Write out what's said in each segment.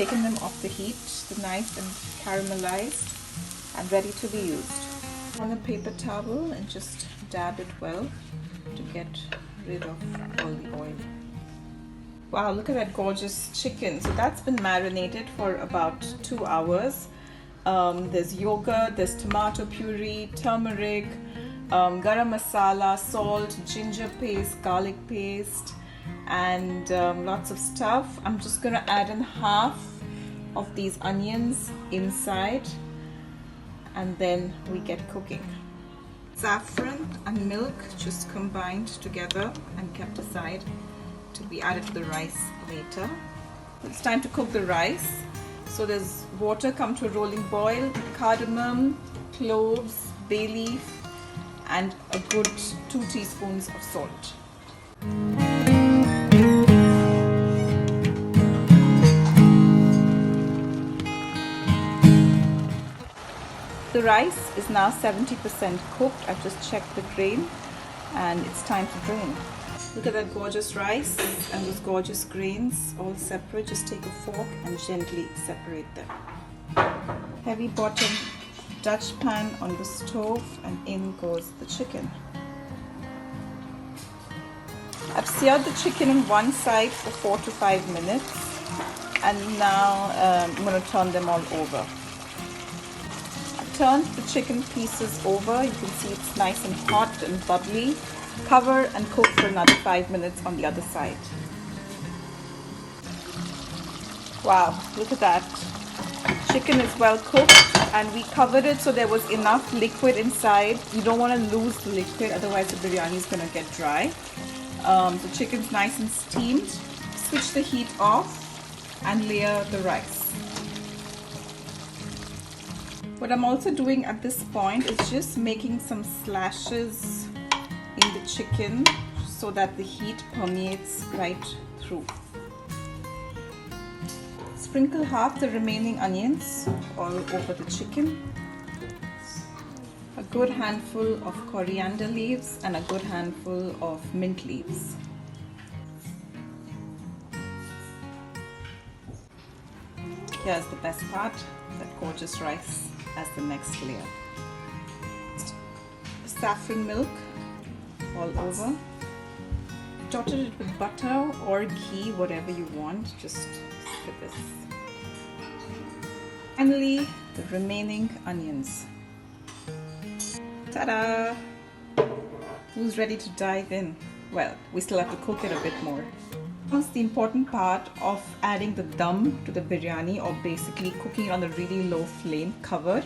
taken them off the heat, the nice and caramelized and ready to be used. On a paper towel and just dab it well to get rid of all the oil. Wow, look at that gorgeous chicken. So that's been marinated for about 2 hours. There's yogurt, there's tomato puree, turmeric, garam masala, salt, ginger paste, garlic paste, and lots of stuff. I'm just gonna add in half of these onions inside, and then we get cooking. Saffron and milk just combined together and kept aside to be added to the rice later. It's time to cook the rice. So there's water come to a rolling boil, cardamom, cloves, bay leaf, and a good 2 teaspoons of salt. The rice is now 70% cooked. I've just checked the grain and it's time to drain. Look at that gorgeous rice and those gorgeous grains all separate. Just take a fork and gently separate them. Heavy bottom Dutch pan on the stove, and in goes the chicken. I've seared the chicken on one side for 4 to 5 minutes, and now I'm going to turn them all over. I've turned the chicken pieces over. You can see it's nice and hot and bubbly. Cover and cook for another 5 minutes on the other side. Wow, look at that. Chicken is well cooked, and we covered it so there was enough liquid inside. You don't want to lose the liquid, otherwise the biryani is going to get dry. The chicken's nice and steamed. Switch the heat off and layer the rice. What I'm also doing at this point is just making some slashes in the chicken so that the heat permeates right through. Sprinkle half the remaining onions all over the chicken. A good handful of coriander leaves and a good handful of mint leaves. Here's the best part, that gorgeous rice as the next layer. Saffron milk all over. Dotted it with butter or ghee, whatever you want, just for this. Finally, the remaining onions. Ta-da! Who's ready to dive in? Well, we still have to cook it a bit more. That's the important part of adding the dum to the biryani, or basically cooking it on a really low flame, covered.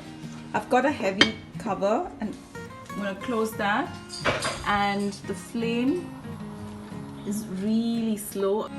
I've got a heavy cover and I'm going to close that, and the flame is really slow.